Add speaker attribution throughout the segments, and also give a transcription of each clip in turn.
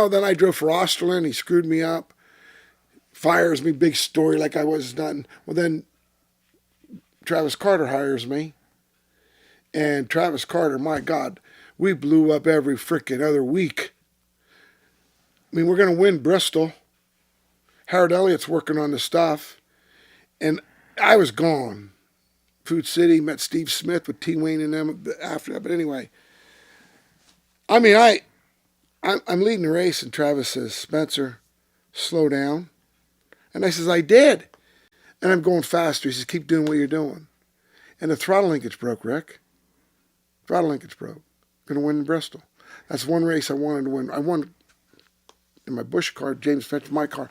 Speaker 1: then I drove for Osterlin. He screwed me up. Fires me, big story like I was nothing. Well, then Travis Carter hires me. And Travis Carter, my God, we blew up every freaking other week. I mean, we're going to win Bristol. Howard Elliott's working on the stuff. And I was gone. Food City, met Steve Smith with T. Wayne and them after that. But anyway, I mean, I'm leading the race, and Travis says, Spencer, slow down. And I says, I did. And I'm going faster. He says, keep doing what you're doing. And the throttle linkage broke, Rick. Throttle linkage broke. Going to win in Bristol. That's one race I wanted to win. I won in my Busch car, James Finch, my car.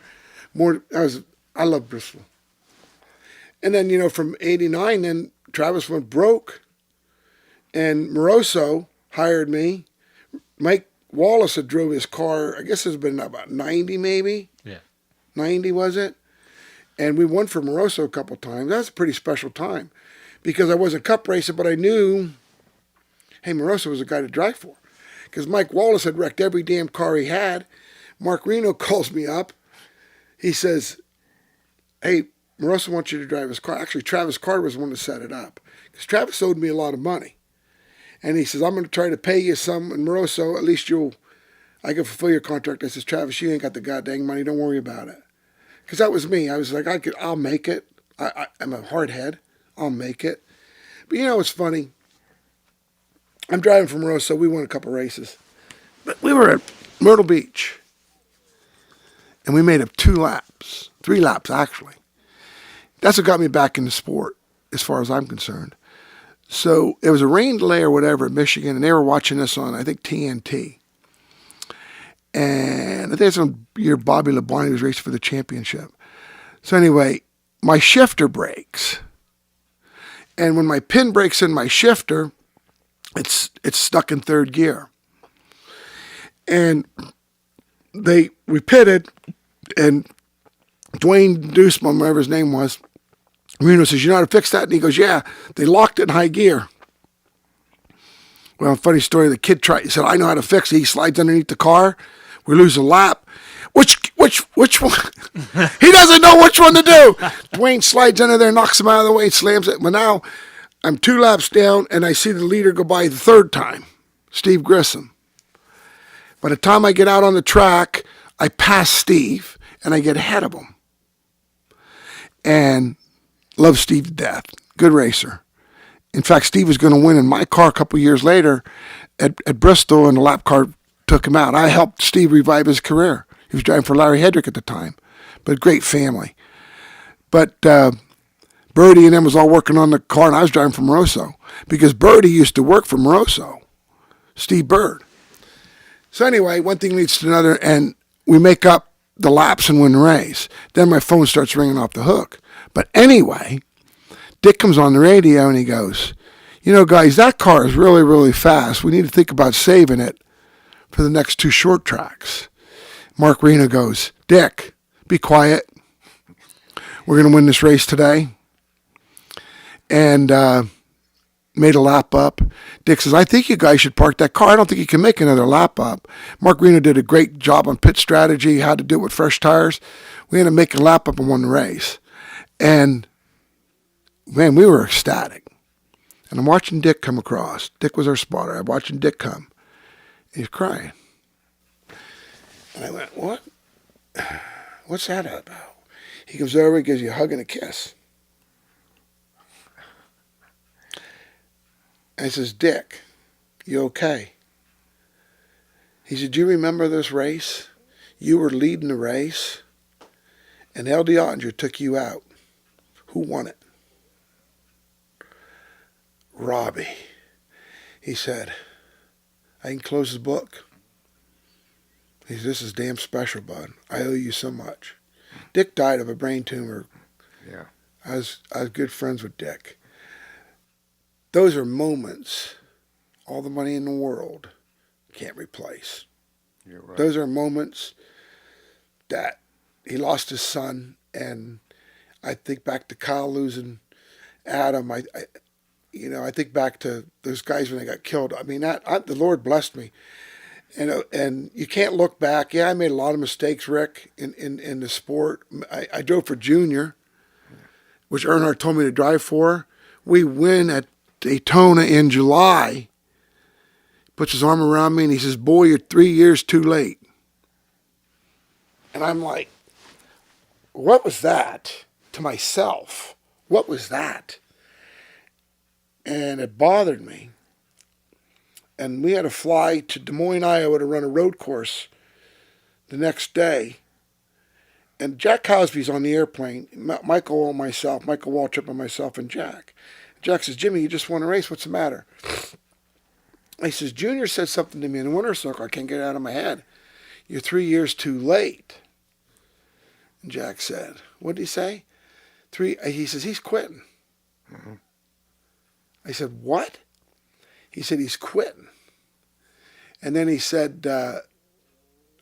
Speaker 1: I love Bristol. And then, from 89, then Travis went broke. And Moroso hired me. Mike Wallace had drove his car, I guess it's been about 90 maybe.
Speaker 2: Yeah.
Speaker 1: 90 was it? And we won for Moroso a couple times. That's a pretty special time because I wasn't cup racing, but I knew, hey, Moroso was a guy to drive for because Mike Wallace had wrecked every damn car he had. Mark Reno calls me up. He says, hey, Moroso wants you to drive his car. Actually, Travis Carter was the one to set it up because Travis owed me a lot of money. And he says, I'm going to try to pay you some, and Moroso, at least I can fulfill your contract. I says, Travis, you ain't got the goddamn money. Don't worry about it. Because that was me. I was like, I'll make it. I'm a hard head. I'll make it. But it's funny. I'm driving from Moroso. We won a couple races. But we were at Myrtle Beach. And we made up 3 laps actually. That's what got me back into sport as far as I'm concerned. So it was a rain delay or whatever in Michigan, and they were watching us on, I think, TNT. And I think it's one year Bobby Labonte was racing for the championship. So anyway, my shifter breaks. And when my pin breaks in my shifter, it's stuck in third gear. And we pitted, and Dwayne Deuceman, whatever his name was, Reno says, you know how to fix that? And he goes, yeah, they locked it in high gear. Well, funny story, the kid he said, I know how to fix it. He slides underneath the car. We lose a lap. Which one? He doesn't know which one to do. Dwayne slides under there, knocks him out of the way, and slams it. But now I'm 2 laps down, and I see the leader go by the third time, Steve Grissom. By the time I get out on the track, I pass Steve, and I get ahead of him. And love Steve to death. Good racer. In fact, Steve was going to win in my car a couple years later at Bristol, and the lap car took him out. I helped Steve revive his career. He was driving for Larry Hedrick at the time, but great family. But Birdie and them was all working on the car, and I was driving for Moroso because Birdie used to work for Moroso, Steve Bird. So anyway, one thing leads to another, and we make up the laps and win the race. Then my phone starts ringing off the hook. But anyway, Dick comes on the radio and he goes, guys, that car is really, really fast. We need to think about saving it for the next 2 short tracks. Mark Reno goes, Dick, be quiet. We're going to win this race today. And made a lap up. Dick says, I think you guys should park that car. I don't think you can make another lap up. Mark Reno did a great job on pit strategy, how to do it with fresh tires. We ended up making a lap up and won the race. And, man, we were ecstatic. And I'm watching Dick come across. Dick was our spotter. I'm watching Dick come. He's crying. And I went, what? What's that about? He comes over, he gives you a hug and a kiss. And he says, Dick, you okay? He said, do you remember this race? You were leading the race, and L.D. Ottinger took you out. Who won it? Robbie. He said, I can close the book. He said, this is damn special, bud. I owe you so much. Dick died of a brain tumor.
Speaker 2: Yeah.
Speaker 1: I was good friends with Dick. Those are moments all the money in the world can't replace.
Speaker 2: You're right.
Speaker 1: Those are moments that he lost his son, and I think back to Kyle losing Adam. I think back to those guys when they got killed. I mean, the Lord blessed me. And you can't look back. Yeah, I made a lot of mistakes, Rick, in the sport. I drove for Junior, which Earnhardt told me to drive for. We win at Daytona in July. Puts his arm around me and he says, "Boy, you're 3 years too late." And I'm like, what was that? To myself, what was that? And it bothered me. And we had to fly to Des Moines, Iowa to run a road course the next day. And Jack Cosby's on the airplane, Michael Waltrip and myself and Jack. Jack says, "Jimmy, you just won a race. What's the matter?" He says, "Junior said something to me in the winner's circle. I can't get it out of my head. You're 3 years too late." And Jack said, "What did he say?" He says, "He's quitting." Mm-hmm. I said, "What?" He said, "He's quitting." And then he said,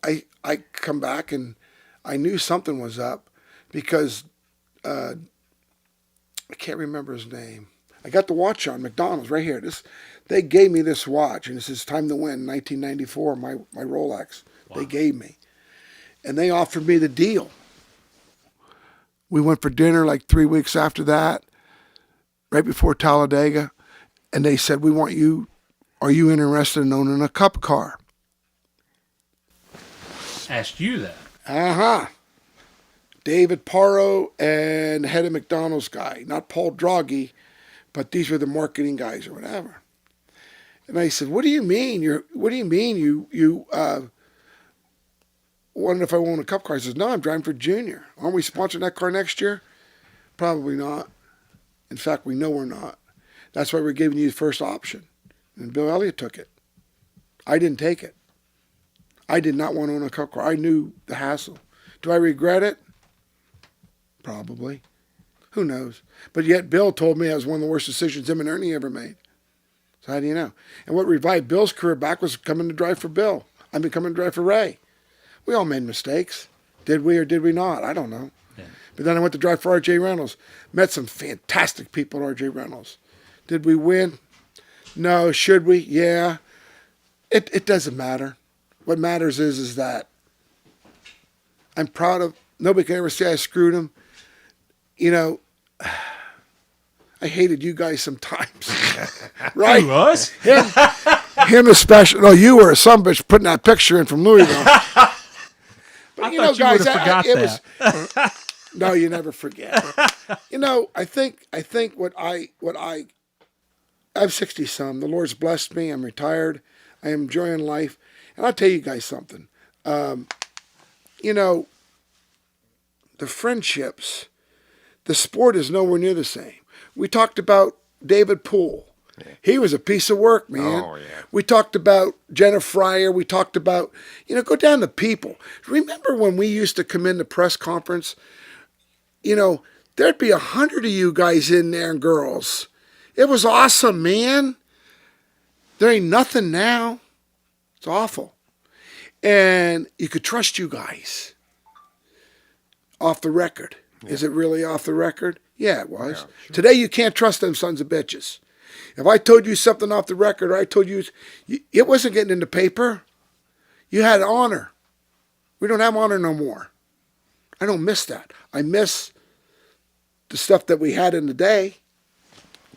Speaker 1: I come back and I knew something was up because I can't remember his name. I got the watch on, McDonald's, right here. They gave me this watch, and it says Time to Win, 1994, my Rolex. Wow. They gave me. And they offered me the deal. We went for dinner like 3 weeks after that, right before Talladega, and they said, "We want you, are you interested in owning a Cup car?"
Speaker 2: Asked you that?
Speaker 1: Uh-huh. David Parro and the head of McDonald's guy, not Paul Draghi, but these were the marketing guys or whatever. And I said, "What do you mean? You wondered if I own a Cup car?" He says, "No, I'm driving for Junior. Aren't we sponsoring that car next year?" Probably not. In fact, we know we're not. That's why we're giving you the first option. And Bill Elliott took it. I didn't take it. I did not want to own a Cup car. I knew the hassle. Do I regret it? Probably. Who knows? But yet Bill told me that was one of the worst decisions him and Ernie ever made. So how do you know? And what revived Bill's career back was coming to drive for Bill. Coming to drive for Ray. We all made mistakes. Did we or did we not? I don't know. Yeah. But then I went to drive for R.J. Reynolds. Met some fantastic people at R.J. Reynolds. Did we win? No. Should we? Yeah. It doesn't matter. What matters is that I'm proud of. Nobody can ever say I screwed him. You know, I hated you guys sometimes. Right?
Speaker 2: Who, us?
Speaker 1: Him especially. No, you were a son bitch putting that picture in from Louisville. But
Speaker 2: I thought you would have forgot that.
Speaker 1: No, you never forget. I think I'm 60-some. The Lord's blessed me. I'm retired. I am enjoying life. And I'll tell you guys something. The friendships, the sport is nowhere near the same. We talked about David Poole. Yeah. He was a piece of work, man.
Speaker 3: Oh, yeah.
Speaker 1: We talked about Jenna Fryer. We talked about, go down to people. Remember when we used to come in the press conference? There'd be 100 of you guys in there and girls. It was awesome, man. There ain't nothing now. It's awful. And you could trust you guys. Off the record. Yeah. Is it really off the record? Yeah, it was. Yeah, sure. Today you can't trust them sons of bitches. If I told you something off the record, or I told you, it wasn't getting in the paper. You had honor. We don't have honor no more. I don't miss that. I miss the stuff that we had in the day.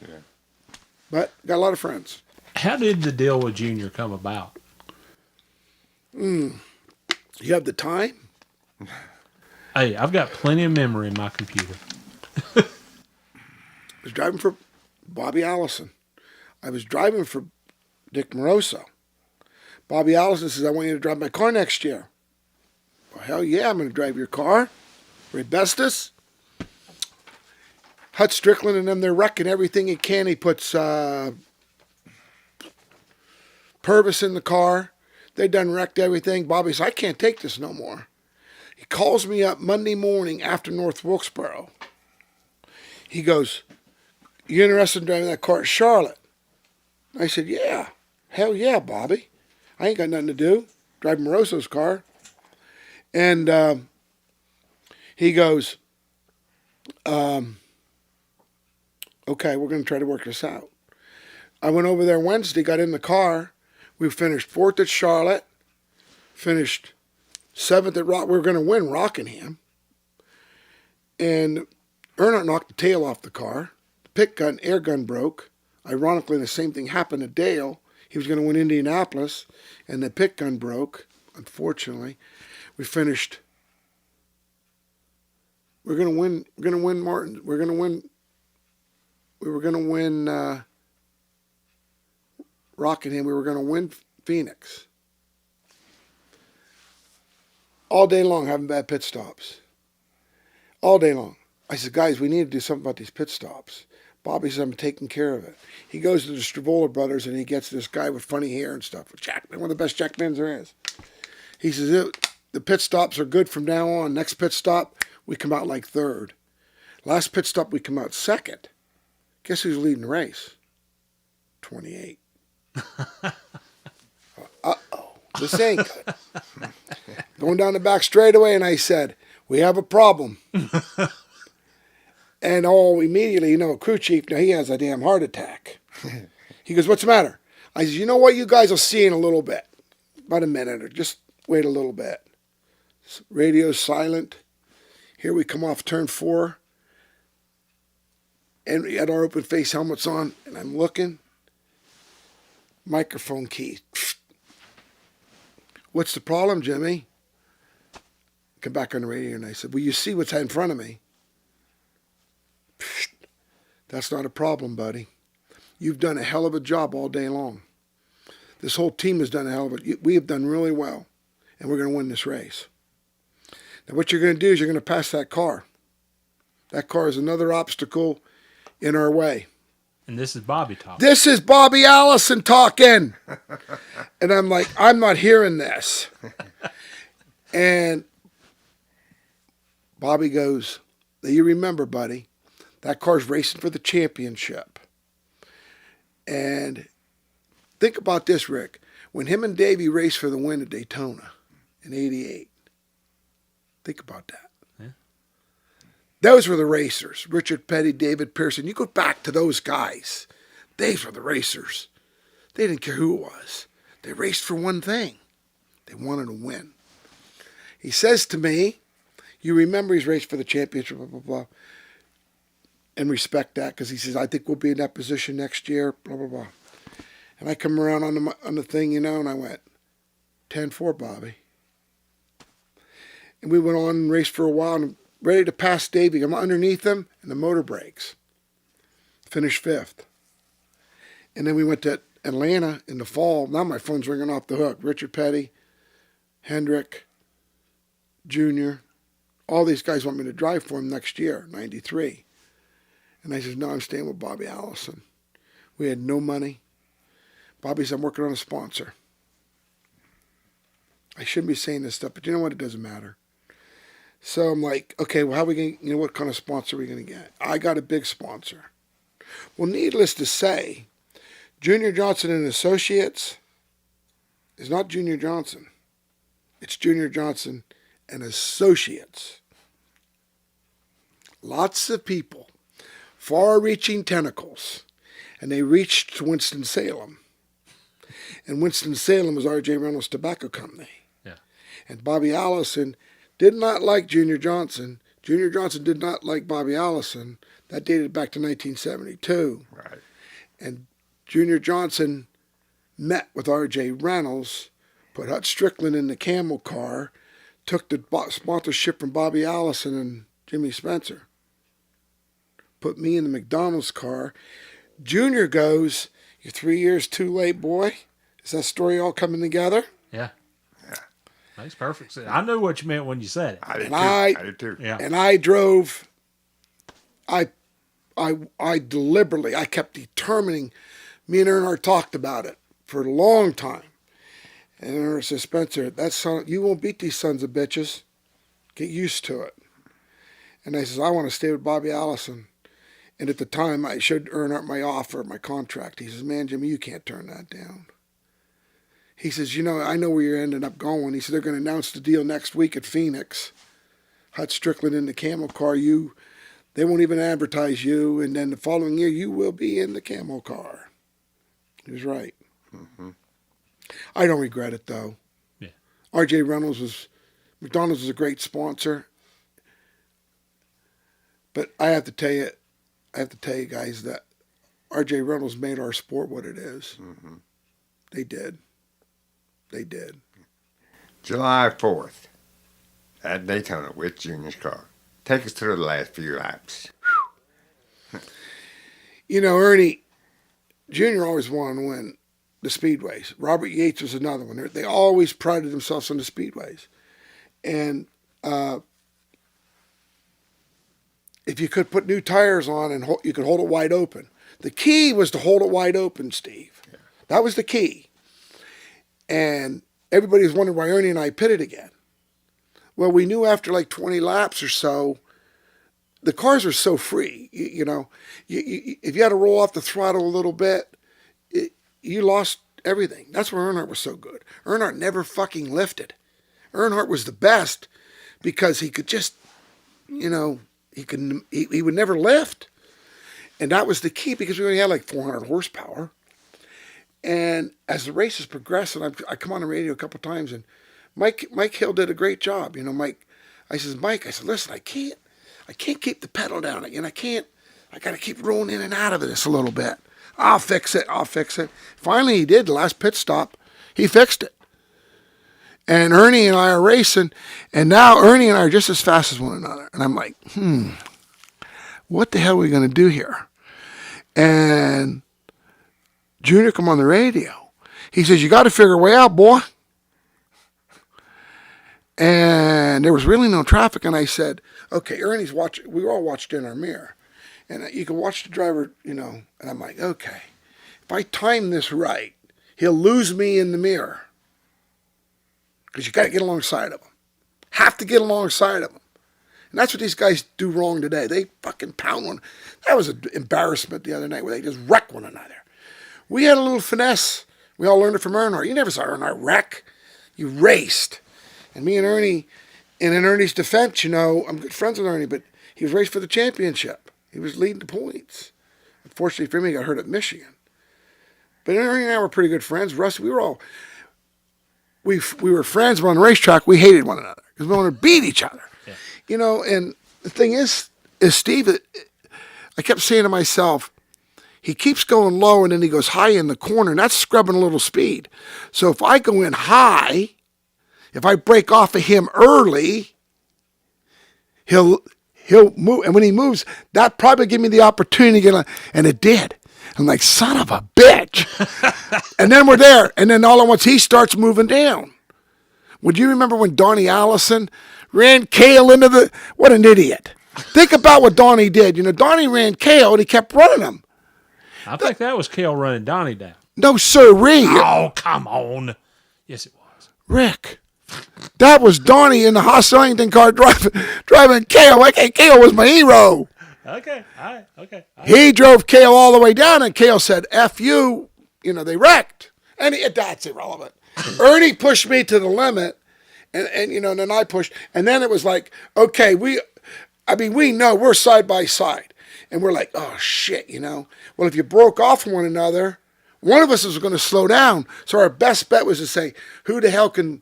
Speaker 1: Yeah. But got a lot of friends.
Speaker 2: How did the deal with Junior come about?
Speaker 1: You have the time?
Speaker 2: Hey, I've got plenty of memory in my computer.
Speaker 1: I was driving for Bobby Allison. I was driving for Dick Moroso. Bobby Allison says, "I want you to drive my car next year." Well, hell yeah, I'm going to drive your car. Rebestus. Hut Stricklin and them, they're wrecking everything he can. He puts Purvis in the car. They done wrecked everything. Bobby says, "I can't take this no more." He calls me up Monday morning after North Wilkesboro. He goes, "You interested in driving that car at Charlotte?" I said, "Yeah. Hell yeah, Bobby. I ain't got nothing to do. Drive Moroso's car." And he goes, "Okay, we're going to try to work this out." I went over there Wednesday, got in the car. We finished fourth at Charlotte. Finished 7th at Rock. We were going to win Rockingham. And Earnhardt knocked the tail off the car. The pit gun, air gun broke. Ironically, the same thing happened to Dale. He was going to win Indianapolis, and the pit gun broke, unfortunately. We finished. We're going to win. We're going to win Martin. We're going to win. We were going to win Rockingham. We were going to win Phoenix. All day long, having bad pit stops. All day long. I said, guys, we need to do something about these pit stops. Bobby says, I'm taking care of it. He goes to the Stravola brothers, and he gets this guy with funny hair and stuff. Jackman, one of the best jackmans there is. He says, the pit stops are good from now on. Next pit stop, we come out like third. Last pit stop, we come out second. Guess who's leading the race? 28. Uh-oh. This ain't good. Going down the back straightaway, and I said, we have a problem. And immediately, crew chief, now he has a damn heart attack. He goes, what's the matter? I said, you know what? You guys will see in a little bit. About a minute, or just wait a little bit. Radio's silent. Here we come off turn 4. And we had our open face helmets on, and I'm looking. Microphone key. What's the problem, Jimmy? Come back on the radio, and I said, well, you see what's in front of me. That's not a problem, buddy. You've done a hell of a job all day long. This whole team has done a hell of a... We have done really well, and we're going to win this race. Now, what you're going to do is you're going to pass that car. That car is another obstacle in our way.
Speaker 2: And this is Bobby talking.
Speaker 1: This is Bobby Allison talking. And I'm like, I'm not hearing this. And Bobby goes, you remember, buddy, that car's racing for the championship. And think about this, Rick. When him and Davey raced for the win at Daytona in '88, think about that.
Speaker 2: Yeah.
Speaker 1: Those were the racers. Richard Petty, David Pearson. You go back to those guys. These were the racers. They didn't care who it was. They raced for one thing. They wanted to win. He says to me, you remember he's raced for the championship, blah, blah, blah. And respect that, because he says, I think we'll be in that position next year, blah, blah, blah. And I come around on the thing, and I went, 10-4, Bobby. And we went on and raced for a while, and I'm ready to pass Davey. I'm underneath him, and the motor breaks. Finished 5th. And then we went to Atlanta in the fall. Now my phone's ringing off the hook. Richard Petty, Hendrick, Junior, all these guys want me to drive for him next year, 93. And I said, no, I'm staying with Bobby Allison. We had no money. Bobby said, I'm working on a sponsor. I shouldn't be saying this stuff, but you know what? It doesn't matter. So I'm like, okay, well, how are we going to, what kind of sponsor are we going to get? I got a big sponsor. Well, needless to say, Junior Johnson and Associates is not Junior Johnson. It's Junior Johnson and Associates. Lots of people, far-reaching tentacles, and they reached to Winston-Salem. And Winston-Salem was R.J. Reynolds Tobacco Company.
Speaker 2: Yeah.
Speaker 1: And Bobby Allison did not like Junior Johnson. Junior Johnson did not like Bobby Allison. That dated back to 1972.
Speaker 3: Right.
Speaker 1: And Junior Johnson met with R.J. Reynolds, put Hut Stricklin in the Camel car, took the sponsorship from Bobby Allison and Jimmy Spencer, put me in the McDonald's car. Junior goes, you're 3 years too late, boy. Is that story all coming together?
Speaker 2: Yeah.
Speaker 3: Yeah.
Speaker 2: Makes perfect sense. I knew what you meant when you said it.
Speaker 3: I did
Speaker 1: And
Speaker 3: too.
Speaker 1: I
Speaker 3: did too.
Speaker 2: Yeah.
Speaker 1: And I drove, I deliberately, I kept determining, me and Earnhardt talked about it for a long time. And Earnhardt said, Spencer, you won't beat these sons of bitches. Get used to it. And I says, I want to stay with Bobby Allison. And at the time, I showed Earnhardt my offer, my contract. He says, man, Jimmy, you can't turn that down. He says, I know where you're ending up going. He said, they're going to announce the deal next week at Phoenix. Hut Stricklin in the Camel car. They won't even advertise you. And then the following year, you will be in the Camel car. He was right.
Speaker 3: Mm-hmm.
Speaker 1: I don't regret it, though.
Speaker 2: Yeah.
Speaker 1: R.J. Reynolds McDonald's was a great sponsor. But I have to tell you guys, that R.J. Reynolds made our sport what it is.
Speaker 3: Mm-hmm.
Speaker 1: They did.
Speaker 3: July 4th at Daytona with Junior's car. Take us through the last few laps.
Speaker 1: You know, Ernie, Junior always wanted to win the speedways. Robert Yates was another one. They always prided themselves on the speedways. And if you could put new tires on and you could hold it wide open. The key was to hold it wide open, Steve.
Speaker 3: Yeah.
Speaker 1: That was the key. And everybody was wondering why Ernie and I pitted again. Well, we knew after like 20 laps or so, the cars are so free. You know, if you had to roll off the throttle a little bit, you lost everything. That's why Earnhardt was so good. Earnhardt never fucking lifted. Earnhardt was the best because he could just, you know, he would never lift. And that was the key because we only had like 400 horsepower. And as the races progressed, and I come on the radio a couple times, and Mike Hill did a great job. You know, Mike, I said, listen, I can't keep the pedal down. I got to keep rolling in and out of this a little bit. I'll fix it. Finally, he did. The last pit stop, he fixed it. And Ernie and I are racing, and now Ernie and I are just as fast as one another. And I'm like, what the hell are we going to do here? And Junior come on the radio. He says, you got to figure a way out, boy. And there was really no traffic. And I said, okay, Ernie's watching. We were all watched in our mirror. And you can watch the driver, you know. And I'm like, okay, if I time this right, he'll lose me in the mirror. Because you got to get alongside of him. Have to get alongside of him. And that's what these guys do wrong today. They fucking pound one. That was an embarrassment the other night where they just wreck one another. We had a little finesse. We all learned it from Earnhardt. You never saw Earnhardt wreck. You raced. And me and Ernie, and in Ernie's defense, you know, I'm good friends with Ernie, but he was raced for the championship. He was leading the points. Unfortunately for me, he got hurt at Michigan. But Ernie and I were pretty good friends. Russ, we were friends, but on the racetrack, we hated one another because we wanted to beat each other. Yeah. You know, and the thing is Steve, I kept saying to myself, he keeps going low and then he goes high in the corner, and that's scrubbing a little speed. So if I go in high, if I break off of him early, he'll move. And when he moves, that probably give me the opportunity to get on. And it did. I'm like, son of a bitch. And then we're there. And then all at once he starts moving down. Would you remember when Donnie Allison ran Cale into the... What an idiot. Think about what Donnie did. You know, Donnie ran Cale and he kept running him.
Speaker 2: I think that was Cale running Donnie down.
Speaker 1: No, sirree.
Speaker 2: Oh, come on. Yes, it was.
Speaker 1: Rick. That was Donnie in the Haas-Ellington car driving Cale. Like, hey, Cale was my hero.
Speaker 2: Okay, all right, okay.
Speaker 1: He drove Cale all the way down, and Cale said, F you. You know, they wrecked. And that's irrelevant. Ernie pushed me to the limit, and you know, and then I pushed. And then it was like, okay, we know we're side by side. And we're like, oh, shit, you know. Well, if you broke off from one another, one of us was going to slow down. So our best bet was to say, who the hell can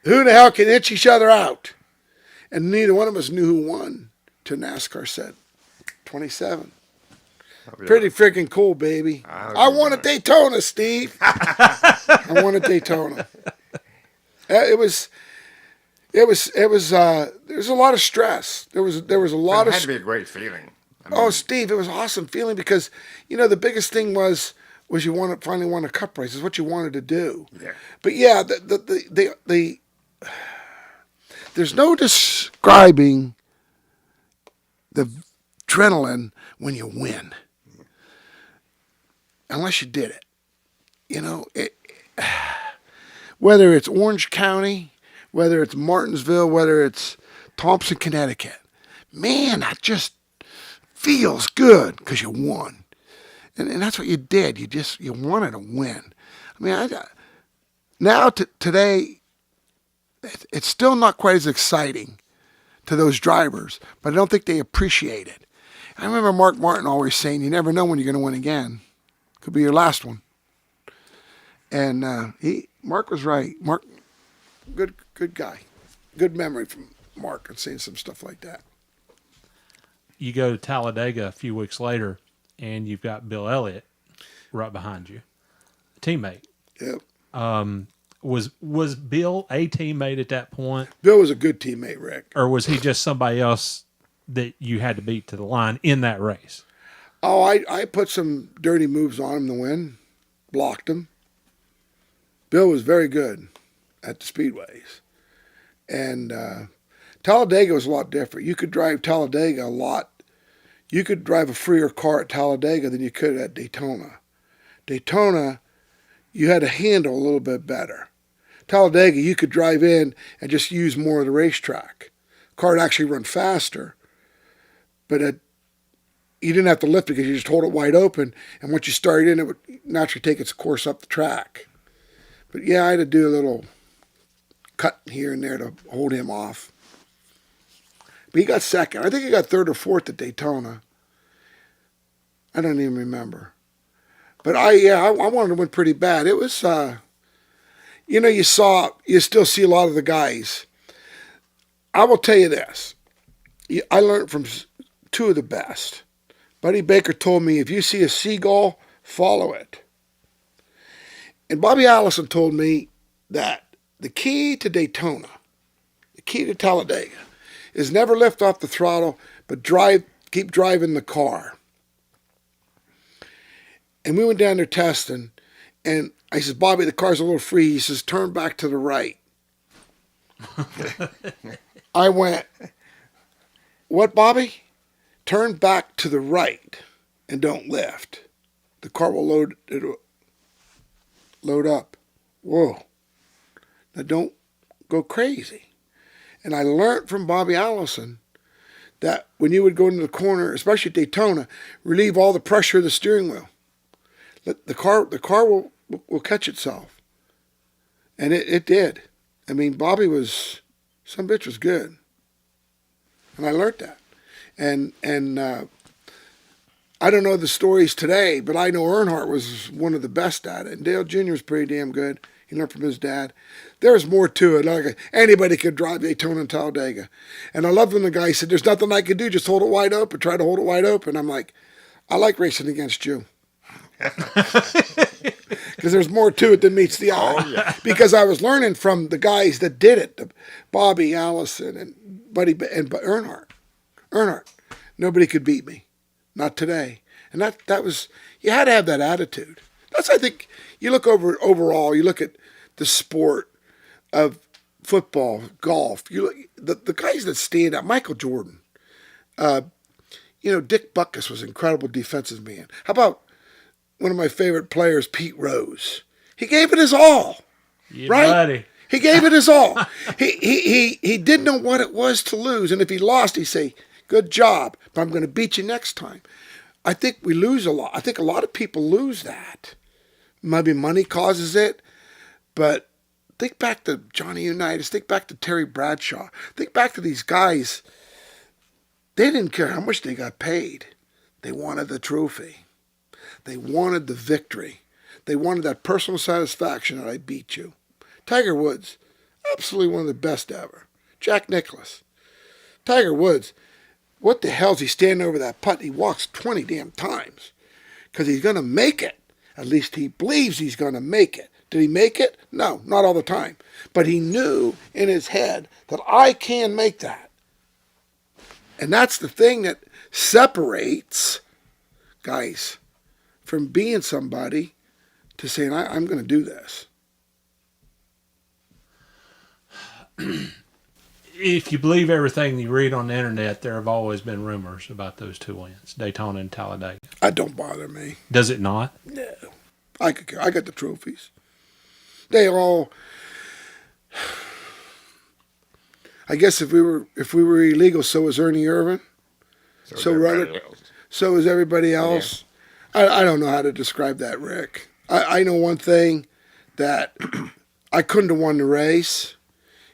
Speaker 1: inch each other out? And neither one of us knew who won. To NASCAR said, 27. Pretty freaking cool, baby. I won at Daytona, Steve. I won at Daytona. There was a lot of stress. There was a lot
Speaker 3: It
Speaker 1: of.
Speaker 3: had to be a great feeling.
Speaker 1: Oh, Steve, it was an awesome feeling because, you know, the biggest thing was you finally won a cup race. It's what you wanted to do.
Speaker 3: Yeah.
Speaker 1: But yeah, there's no describing the adrenaline when you win, unless you did it. You know, whether it's Orange County, whether it's Martinsville, whether it's Thompson, Connecticut, man, that just feels good because you won. And that's what you did. You wanted to win. I mean, today, it's still not quite as exciting to those drivers, but I don't think they appreciate it. I remember Mark Martin always saying, you never know when you're going to win again. Could be your last one. And Mark was right. Mark good guy. Good memory from Mark and seeing some stuff like that.
Speaker 2: You go to Talladega a few weeks later, and you've got Bill Elliott right behind you, a teammate.
Speaker 1: Yep.
Speaker 2: Was Bill a teammate at that point,
Speaker 1: Bill was a good teammate, Rick.
Speaker 2: or was he just somebody else that you had to beat to the line in that race?
Speaker 1: Oh, I put some dirty moves on him to win, blocked him. Bill was very good at the speedways. And Talladega was a lot different. You could drive Talladega a lot. You could drive a freer car at Talladega than you could at Daytona. Daytona, you had to handle a little bit better. Talladega, you could drive in and just use more of the racetrack. Car would actually run faster, but you didn't have to lift it because you just hold it wide open, and once you started in, it would naturally take its course up the track. But yeah, I had to do a little cut here and there to hold him off. But he got second. I think he got third or fourth at Daytona. I don't even remember. But I wanted to win pretty bad. It was, you still see a lot of the guys. I will tell you this. I learned from two of the best. Buddy Baker told me, if you see a seagull, follow it. And Bobby Allison told me that the key to Daytona, the key to Talladega, is never lift off the throttle, but keep driving the car. And we went down there testing, and I said, Bobby, the car's a little free. He says, turn back to the right. I went, what, Bobby? Turn back to the right and don't lift. The car will load up. Whoa. Now don't go crazy. And I learned from Bobby Allison that when you would go into the corner, especially at Daytona, relieve all the pressure of the steering wheel. The car will catch itself. And it did. I mean, Bobby some bitch was good. And I learned that. And I don't know the stories today, but I know Earnhardt was one of the best at it. And Dale Jr. was pretty damn good. He learned from his dad. There's more to it. Like anybody could drive Daytona and Talladega. And I love when the guy said, there's nothing I can do, just hold it wide open, try to hold it wide open. I'm like, I like racing against you. Because there's more to it than meets the eye.
Speaker 3: Oh, yeah.
Speaker 1: Because I was learning from the guys that did it, Bobby Allison and Buddy and Earnhardt. Nobody could beat me. Not today. And that was, you had to have that attitude. That's, I think, you look overall, you look at the sport of football, golf, you look, the guys that stand out, Michael Jordan, Dick Butkus was an incredible defensive man. How about one of my favorite players, Pete Rose? He gave it his all.
Speaker 2: Yeah,
Speaker 1: right?
Speaker 2: buddy.
Speaker 1: He gave it his all. He didn't know what it was to lose. And if he lost, he'd say, good job, but I'm going to beat you next time. I think we lose a lot. I think a lot of people lose that. Maybe money causes it, but think back to Johnny Unitas. Think back to Terry Bradshaw. Think back to these guys. They didn't care how much they got paid. They wanted the trophy. They wanted the victory. They wanted that personal satisfaction that I beat you. Tiger Woods, absolutely one of the best ever. Jack Nicklaus. Tiger Woods, what the hell is he standing over that putt? He walks 20 damn times because he's going to make it. At least he believes he's going to make it. Did he make it? No, not all the time. But he knew in his head that I can make that. And that's the thing that separates guys from being somebody to saying, I'm going to do this.
Speaker 2: If you believe everything you read on the internet, there have always been rumors about those two wins, Daytona and Talladega.
Speaker 1: That don't bother me.
Speaker 2: Does it not?
Speaker 1: No. I could care. I got the trophies. They all. I guess if we were illegal, so was Ernie Irvin. So is everybody else. Yeah. I don't know how to describe that, Rick. I know one thing, that I couldn't have won the race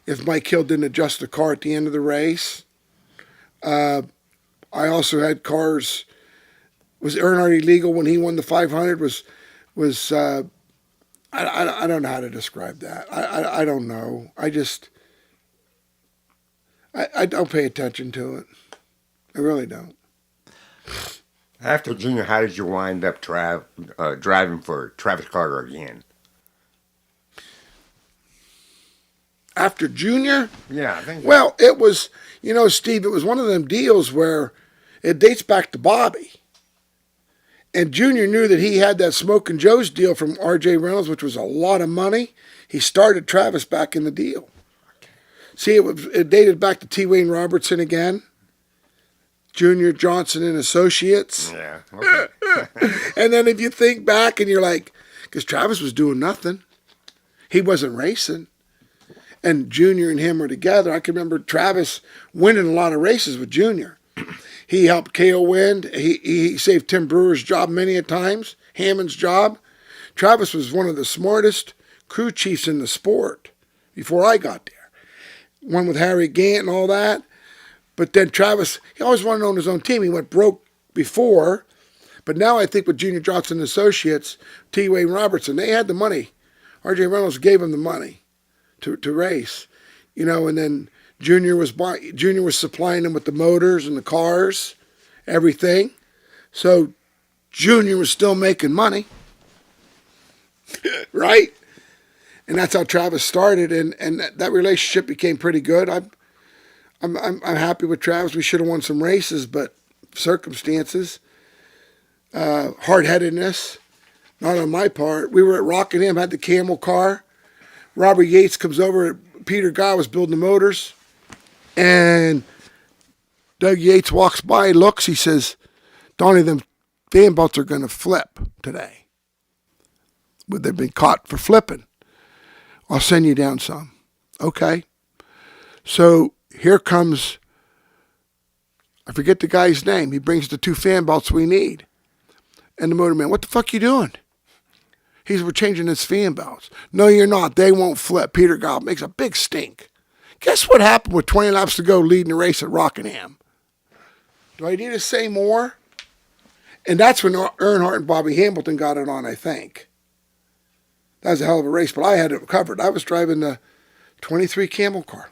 Speaker 1: if Mike Hill didn't adjust the car at the end of the race. I also had cars. Was Earnhardt illegal when he won the 500? Was I don't know how to describe that. I don't know. I don't pay attention to it. I really don't.
Speaker 3: After junior, how did you wind up driving for Travis Carter again?
Speaker 1: After junior,
Speaker 3: Yeah, I think.
Speaker 1: well, it was, Steve, it was one of them deals where it dates back to Bobby. And Junior knew that he had that Smokin' Joe's deal from R.J. Reynolds, which was a lot of money. He started Travis back in the deal. See, it dated back to T. Wayne Robertson again. Junior Johnson and Associates.
Speaker 3: Yeah. Okay.
Speaker 1: And then if you think back and you're like, because Travis was doing nothing. He wasn't racing. And Junior and him were together. I can remember Travis winning a lot of races with Junior. He helped KO win. He saved Tim Brewer's job many a times, Hammond's job. Travis was one of the smartest crew chiefs in the sport before I got there. One with Harry Gant and all that. But then Travis, he always wanted to own his own team. He went broke before. But now I think with Junior Johnson and Associates, T. Wayne Robertson, they had the money. R.J. Reynolds gave him the money to race. And then Junior was supplying them with the motors and the cars, everything. So Junior was still making money, right? And that's how Travis started, and that relationship became pretty good. I'm happy with Travis. We should have won some races, but circumstances, hard-headedness, not on my part. We were at Rockingham, had the camel car. Robert Yates comes over. Peter Guy was building the motors. And Doug Yates walks by, looks, he says, Donnie, them fan belts are going to flip today. But they've been caught for flipping. I'll send you down some. Okay. So here comes, I forget the guy's name. He brings the 2 fan belts we need. And the motorman, what the fuck you doing? He said, we're changing his fan belts. No, you're not. They won't flip. Peter Guy makes a big stink. Guess what happened with 20 laps to go leading the race at Rockingham? Do I need to say more? And that's when Earnhardt and Bobby Hamilton got it on, I think. That was a hell of a race, but I had it covered. I was driving the 23 Camel car.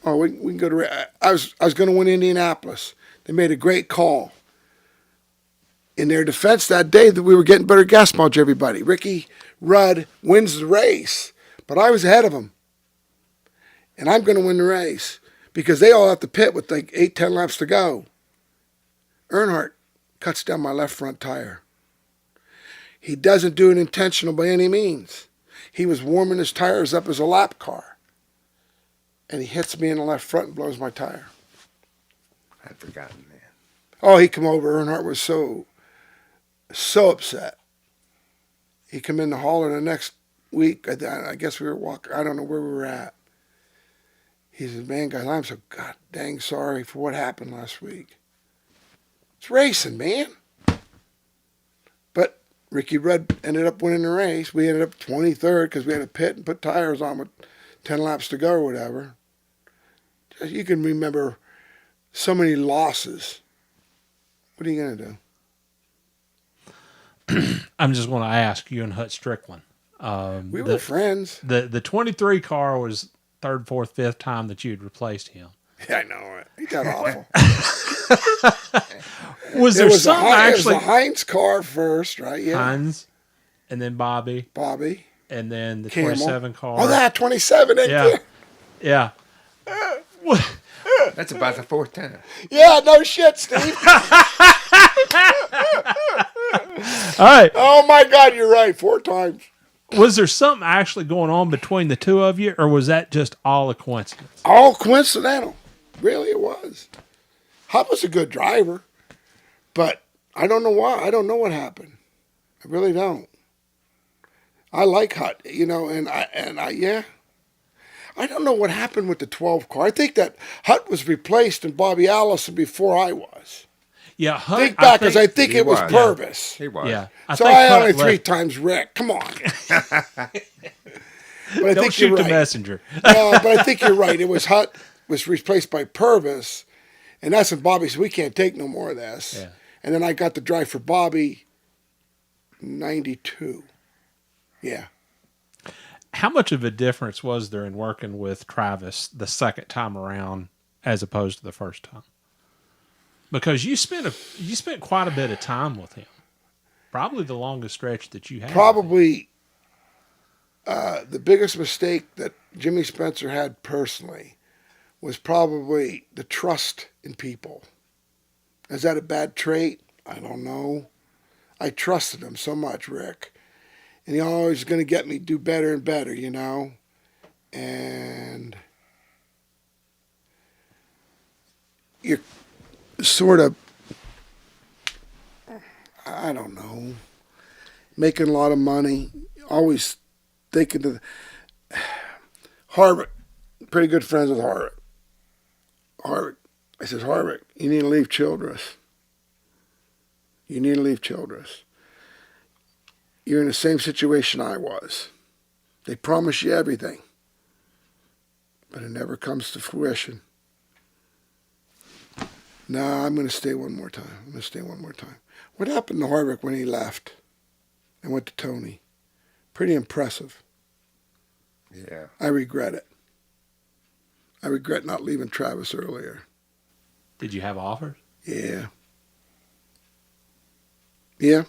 Speaker 1: Oh, we can go to. I was going to win Indianapolis. They made a great call. In their defense that day, that we were getting better gas mileage. Everybody, Ricky Rudd wins the race, but I was ahead of him, and I'm going to win the race because they all have to pit with like 8-10 laps to go. Earnhardt cuts down my left front tire. He doesn't do it intentional by any means. He was warming his tires up as a lap car. And he hits me in the left front and blows my tire.
Speaker 3: I'd forgotten that.
Speaker 1: Oh, he come over. Earnhardt was so upset. He come in the hauler the next week. I guess we were walking. I don't know where we were at. He said, man, guys, I'm so god dang sorry for what happened last week. It's racing, man. But Ricky Rudd ended up winning the race. We ended up 23rd because we had to pit and put tires on with 10 laps to go or whatever. You can remember so many losses. What are you going to do?
Speaker 2: I'm just going to ask you and Hut Stricklin.
Speaker 1: We were friends.
Speaker 2: The 23 car was third, fourth, fifth time that you'd replaced him.
Speaker 1: Yeah, I know it. He got awful.
Speaker 2: Was there something actually?
Speaker 1: It was the Heinz car first, right? Yeah.
Speaker 2: Heinz, and then Bobby, and then the
Speaker 1: Camel.
Speaker 2: 27 car.
Speaker 1: Oh, that 27.
Speaker 2: Yeah.
Speaker 3: That's about the 4th time.
Speaker 1: Yeah, no shit, Steve.
Speaker 2: All right.
Speaker 1: Oh, my God, you're right. 4 times.
Speaker 2: Was there something actually going on between the two of you, or was that just all a coincidence?
Speaker 1: All coincidental. Really, it was. Hut was a good driver, but I don't know why. I don't know what happened. I really don't. I like Hut, and I don't know what happened with the 12 car. I think that Hut was replaced in Bobby Allison before I was.
Speaker 2: Yeah, Hut.
Speaker 1: Think back, because I think it was
Speaker 3: was.
Speaker 1: Purvis.
Speaker 3: He was.
Speaker 2: Yeah.
Speaker 1: So I only 3 times Rick. Come on. But I
Speaker 2: Don't
Speaker 1: think
Speaker 2: shoot
Speaker 1: you're
Speaker 2: the
Speaker 1: right.
Speaker 2: messenger.
Speaker 1: But I think you're right. It was Hut was replaced by Purvis, and that's when Bobby said, we can't take no more of this.
Speaker 2: Yeah.
Speaker 1: And then I got the drive for Bobby 92. Yeah.
Speaker 2: How much of a difference was there in working with Travis the second time around as opposed to the first time? Because you spent quite a bit of time with him. Probably the longest stretch that you had.
Speaker 1: Probably the biggest mistake that Jimmy Spencer had personally was probably the trust in people. Is that a bad trait? I don't know. I trusted him so much, Rick. And he always going to get me do better and better, you know. And you're sort of, I don't know, making a lot of money, always thinking to Harvick, pretty good friends with Harvick. I said, Harvick, you need to leave Childress. You need to leave Childress. You're in the same situation I was. They promise you everything, but it never comes to fruition. No, I'm going to stay one more time. What happened to Harvick when he left and went to Tony? Pretty impressive.
Speaker 3: Yeah.
Speaker 1: I regret it. I regret not leaving Travis earlier.
Speaker 2: Did you have offers?
Speaker 1: Yeah. Yeah.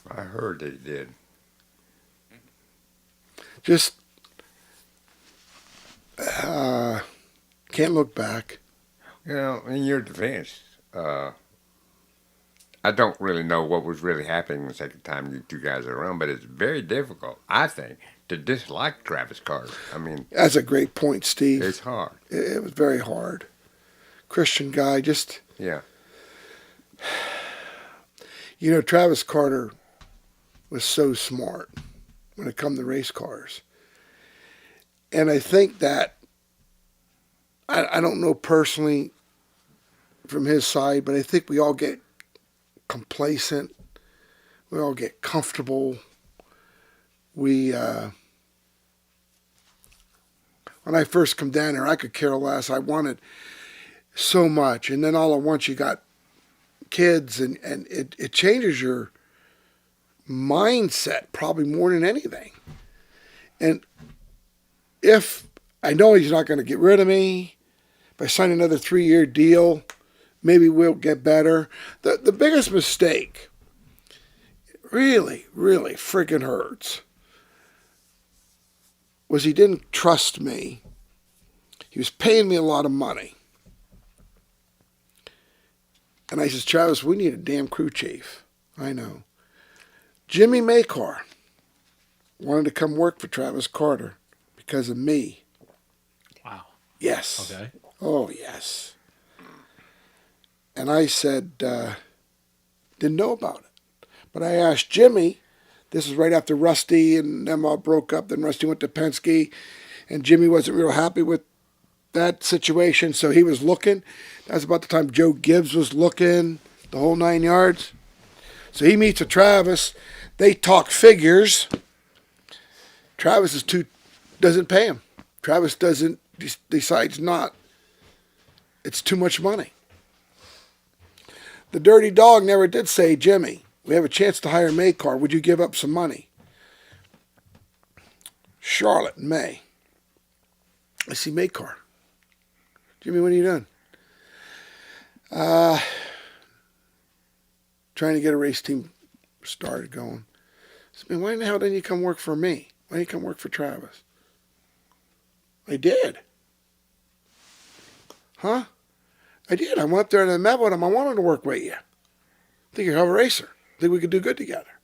Speaker 3: I heard they did.
Speaker 1: Just can't look back.
Speaker 3: You know, in your defense, I don't really know what was really happening the second time you two guys are around, but it's very difficult, I think, to dislike Travis Carter. I mean,
Speaker 1: That's a great point, Steve.
Speaker 3: it's hard.
Speaker 1: It was very hard. Christian guy, just,
Speaker 3: Yeah.
Speaker 1: you know, Travis Carter was so smart when it come to race cars. And I think that, I don't know personally from his side, but I think we all get complacent. We all get comfortable. When I first come down there, I could care less. I wanted so much. And then all at once you got kids, and it changes your mindset probably more than anything. And if I know he's not going to get rid of me, if I sign another 3-year deal, maybe we'll get better. The biggest mistake, really, really freaking hurts, was he didn't trust me. He was paying me a lot of money. And I says, Travis, we need a damn crew chief. I know. Jimmy Maycar wanted to come work for Travis Carter because of me.
Speaker 2: Wow.
Speaker 1: Yes.
Speaker 2: Okay.
Speaker 1: Oh, yes. And I said, didn't know about it. But I asked Jimmy, this is right after Rusty and them all broke up. Then Rusty went to Penske, and Jimmy wasn't real happy with that situation, so he was looking. That was about the time Joe Gibbs was looking, the whole 9 yards. So he meets with Travis. They talk figures. Travis doesn't pay him. Travis decides not. It's too much money. The dirty dog never did say, Jimmy, we have a chance to hire Maycar. Would you give up some money? Charlotte, May. I see Maycar. Jimmy, what are you doing? Trying to get a race team started going. I said, man, why in the hell didn't you come work for me? Why didn't you come work for Travis? I did. Huh? I did. I went up there and I met with him. I wanted to work with you. I think you're a hell of a racer. I think we could do good together.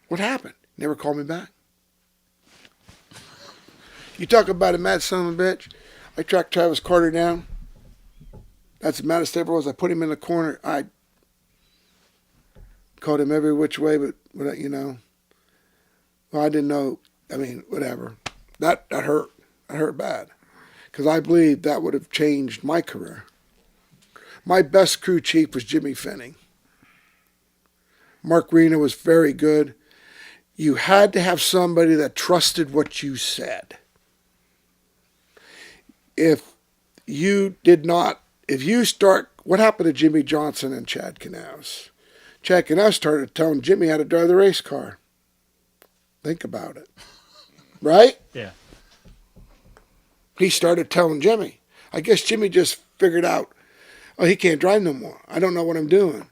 Speaker 1: What happened? Never called me back. You talk about a mad son of a bitch. I tracked Travis Carter down. That's the maddest ever was. I put him in the corner. I called him every which way, but you know. Well, I didn't know. I mean, whatever. That hurt. That hurt bad. Because I believe that would have changed my career. My best crew chief was Jimmy Finning. Mark Reno was very good. You had to have somebody that trusted what you said. If you start, what happened to Jimmy Johnson and Chad Knaus? Check and I started telling Jimmy how to drive the race car. Think about it. Right?
Speaker 2: Yeah.
Speaker 1: He started telling Jimmy. I guess Jimmy just figured out, oh, he can't drive no more. I don't know what I'm doing.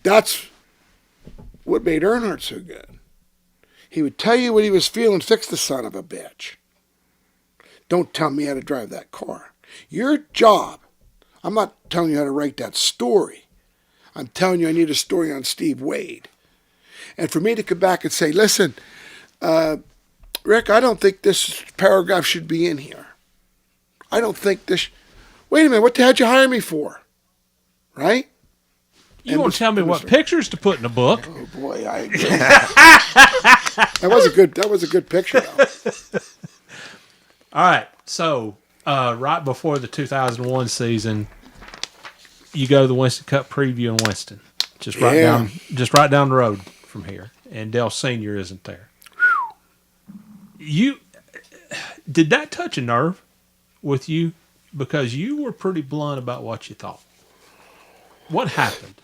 Speaker 1: That's what made Earnhardt so good. He would tell you what he was feeling, fix the son of a bitch. Don't tell me how to drive that car. Your job, I'm not telling you how to write that story. I'm telling you I need a story on Steve Wade. And for me to come back and say, listen, Rick, I don't think this paragraph should be in here. I don't think this... Wait a minute, what the hell did you hire me for? Right?
Speaker 2: You won't tell me what pictures to put in the book.
Speaker 1: Oh boy, that was a good picture though.
Speaker 2: All right, so right before the 2001 season, you go to the Winston Cup preview in Winston, just right down the road from here, and Dale Senior isn't there. Did that touch a nerve with you? Because you were pretty blunt about what you thought. What happened?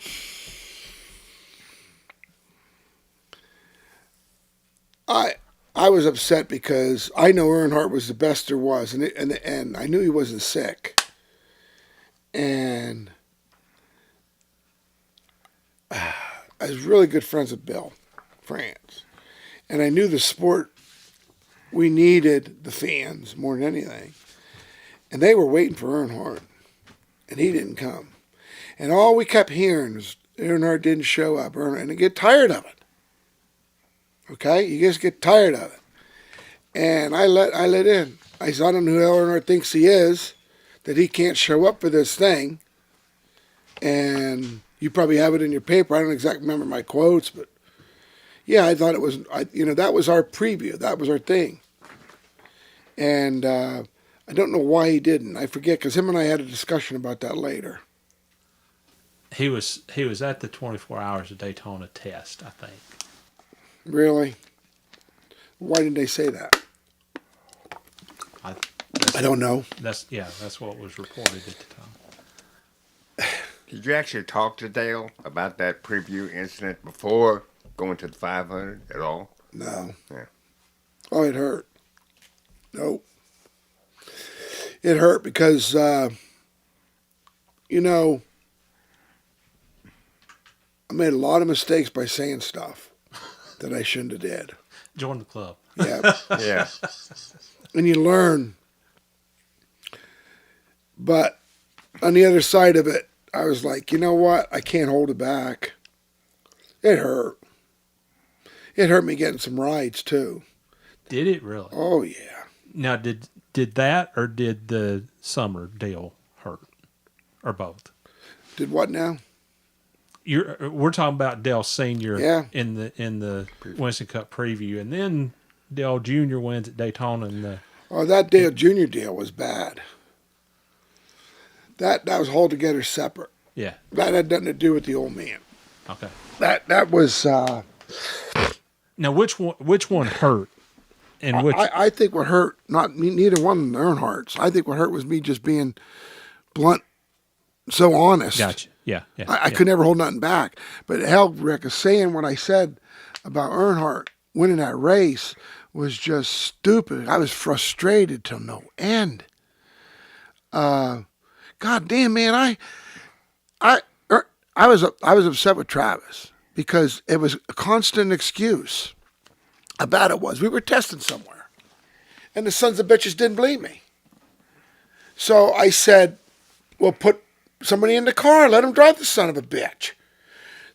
Speaker 1: I was upset because I know Earnhardt was the best there was, and I knew he wasn't sick. And I was really good friends with Bill France. And I knew the sport, we needed the fans more than anything. And they were waiting for Earnhardt, and he didn't come. And all we kept hearing was Earnhardt didn't show up, and I get tired of it. Okay? You just get tired of it. And I let in. I said, I don't know who Earnhardt thinks he is, that he can't show up for this thing. And you probably have it in your paper. I don't exactly remember my quotes, but yeah, I thought it was, that was our preview. That was our thing. And I don't know why he didn't. I forget, because him and I had a discussion about that later.
Speaker 2: He was at the 24 Hours of Daytona test, I think.
Speaker 1: Really? Why did they say that? I don't know.
Speaker 2: That's what was reported at the time.
Speaker 3: Did you actually talk to Dale about that preview incident before going to the 500 at all?
Speaker 1: No.
Speaker 3: Yeah.
Speaker 1: Oh, it hurt. Nope. It hurt because, I made a lot of mistakes by saying stuff that I shouldn't have did.
Speaker 2: Join the club.
Speaker 1: Yeah.
Speaker 3: Yeah.
Speaker 1: And you learn. But on the other side of it, I was like, you know what? I can't hold it back. It hurt. It hurt me getting some rides, too.
Speaker 2: Did it really?
Speaker 1: Oh, yeah.
Speaker 2: Now, did that or did the summer deal hurt? Or both?
Speaker 1: Did what now?
Speaker 2: We're talking about Dale Senior in the Winston Cup preview, and then Dale Junior wins at Daytona.
Speaker 1: That Dale Junior deal was bad. That was altogether separate.
Speaker 2: Yeah.
Speaker 1: That had nothing to do with the old man.
Speaker 2: Okay.
Speaker 1: That was.
Speaker 2: Now, which one hurt? And which
Speaker 1: I think what hurt, neither one of the Earnhardts. I think what hurt was me just being blunt, so honest.
Speaker 2: Gotcha. Yeah.
Speaker 1: I could never hold nothing back. But hell, Rick, saying what I said about Earnhardt winning that race was just stupid. I was frustrated till no end. God damn, man, I was upset with Travis because it was a constant excuse. How bad it was. We were testing somewhere, and the sons of bitches didn't believe me. So I said, well, put somebody in the car. Let him drive the son of a bitch.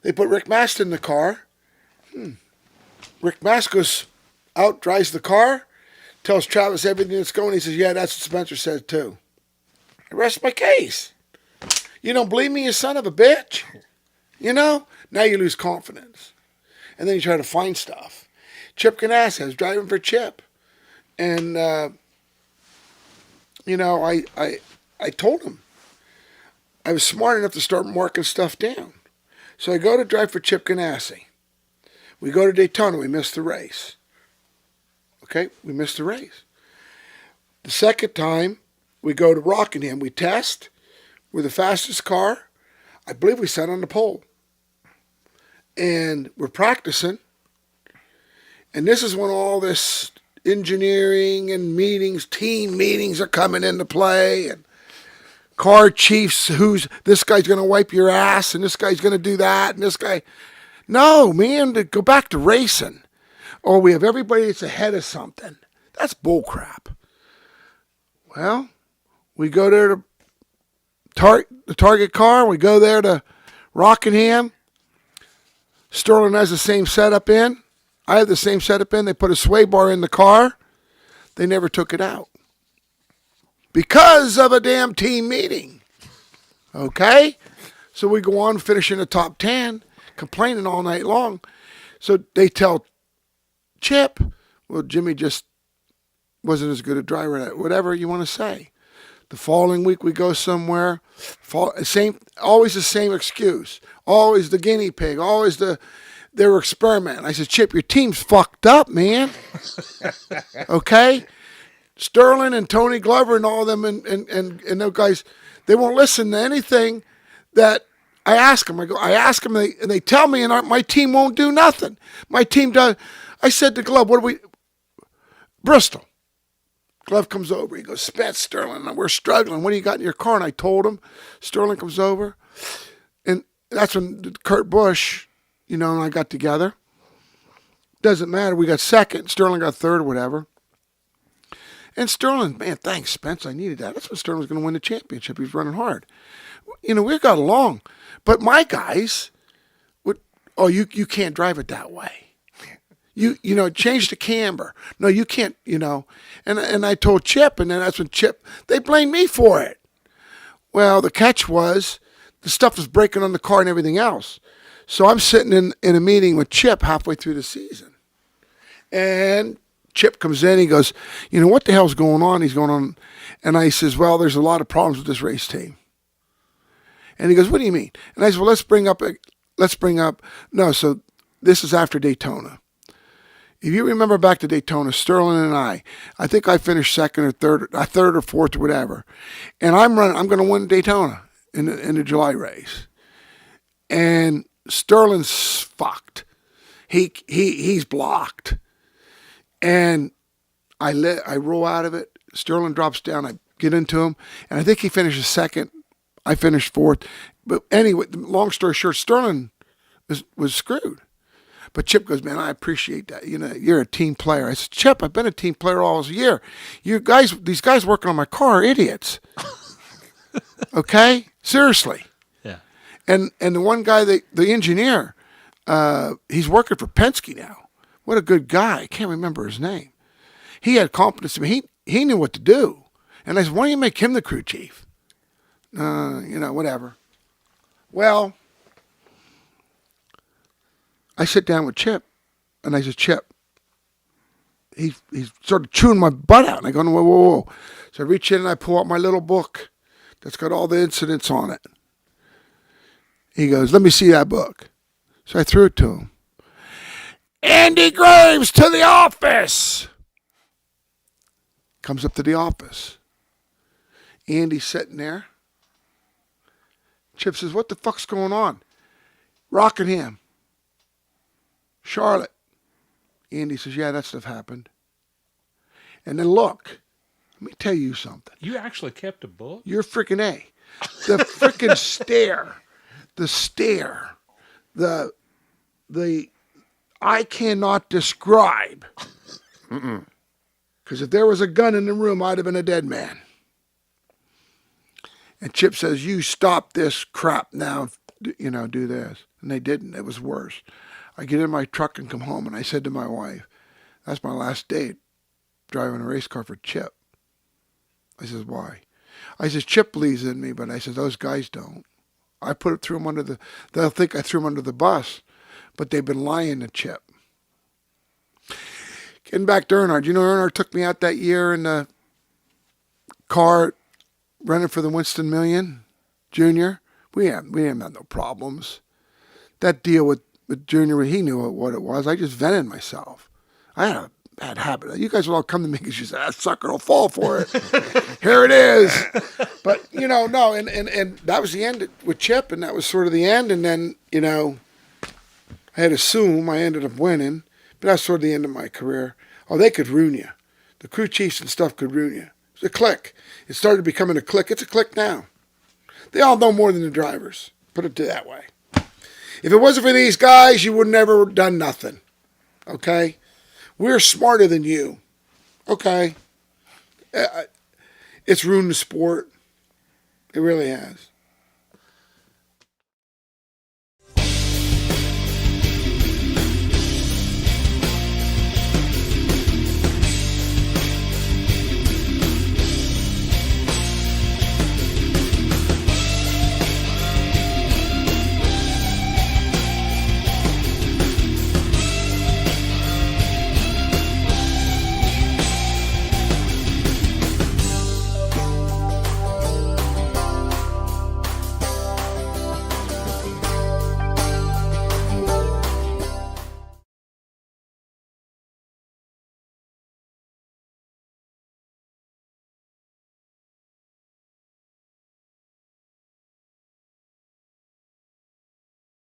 Speaker 1: They put Rick Mast in the car. Rick Mast goes out, drives the car, tells Travis everything that's going. He says, yeah, that's what Spencer said too. I rest my case. You don't believe me, you son of a bitch? Now you lose confidence. And then you try to find stuff. Chip Ganassi, I was driving for Chip. And, I told him. I was smart enough to start marking stuff down. So I go to drive for Chip Ganassi. We go to Daytona. We missed the race. Okay, we missed the race. The second time, we go to Rockingham. We test. We're the fastest car. I believe we sat on the pole. and we're practicing. And this is when all this engineering and meetings, team meetings are coming into play, and car chiefs, this guy's going to wipe your ass, and this guy's going to do that, and this guy. No, man, to go back to racing. Or we have everybody that's ahead of something. That's bullcrap. Well, we go there to the target car. We go there to Rockingham. Sterling has the same setup in. I have the same setup in. They put a sway bar in the car. They never took it out. Because of a damn team meeting. Okay? So we go on, finish in the top 10, complaining all night long. So they tell Chip, well, Jimmy just wasn't as good a driver at whatever you want to say. The following week we go somewhere, always the same excuse. Always the guinea pig, always their experiment. I said, Chip, your team's fucked up, man. Okay? Sterling and Tony Glover and all of them and those guys, they won't listen to anything that I ask them. I ask them, and they tell me, and my team won't do nothing. My team does. I said to Glove, Bristol. Glove comes over. He goes, Spence, Sterling, we're struggling. What do you got in your car? And I told him. Sterling comes over. And that's when Kurt Busch, and I got together. Doesn't matter. We got second. Sterling got third or whatever. And Sterling, man, thanks, Spence. I needed that. That's when Sterling was going to win the championship. He was running hard. We got along. But my guys you can't drive it that way. Change the camber. No, you can't, And I told Chip, and then that's when they blamed me for it. Well, the catch was the stuff was breaking on the car and everything else. So I'm sitting in a meeting with Chip halfway through the season. And Chip comes in, he goes, what the hell's going on? He's going on. And I says, well, there's a lot of problems with this race team. And he goes, what do you mean? And I said, well, let's bring up, no, so this is after Daytona. If you remember back to Daytona, Sterling and I think I finished second or third or fourth or whatever. And I'm going to win Daytona in the July race. And Sterling's fucked. He's blocked. And I roll out of it. Sterling drops down. I get into him. And I think he finishes second. I finished fourth. But anyway, long story short, Sterling was screwed. But Chip goes, man, I appreciate that. You're a team player. I said, Chip, I've been a team player all year. These guys working on my car are idiots. Okay? Seriously.
Speaker 2: Yeah.
Speaker 1: And the one guy, the engineer, he's working for Penske now. What a good guy. I can't remember his name. He had confidence in me. He knew what to do. And I said, why don't you make him the crew chief? Whatever. Well, I sit down with Chip, and I said, Chip, he's sort of chewing my butt out. And I go, whoa, whoa, whoa. So I reach in and I pull out my little book that's got all the incidents on it. He goes, let me see that book. So I threw it to him. Andy Graves to the office. Comes up to the office. Andy's sitting there. Chip says, what the fuck's going on? Rockingham. Charlotte. Andy says, yeah, that stuff happened. And then look, let me tell you something.
Speaker 2: You actually kept a book?
Speaker 1: You're freaking A. The freaking stare. The stare. The I cannot describe. Because if there was a gun in the room, I'd have been a dead man. And Chip says, you stop this crap now, do this. And they didn't. It was worse. I get in my truck and come home, and I said to my wife, that's my last day driving a race car for Chip. I says, why? I says, Chip believes in me, but I says, those guys don't. I put it through them they'll think I threw them under the bus, but they've been lying to Chip. Getting back to Earnhardt, Earnhardt took me out that year in the car running for the Winston Million, Junior. We haven't had no problems. That deal with Junior, he knew what it was. I just vented myself. I had a bad habit. You guys will all come to me because you say, that sucker will fall for it. Here it is. But, no, and that was the end with Chip, and that was sort of the end. And then, I had to sue them. I ended up winning, but that's sort of the end of my career. Oh, they could ruin you. The crew chiefs and stuff could ruin you. It's a clique. It started becoming a clique. It's a clique now. They all know more than the drivers. Put it that way. If it wasn't for these guys, you would never have done nothing. Okay? We're smarter than you. Okay? It's ruined the sport. It really has.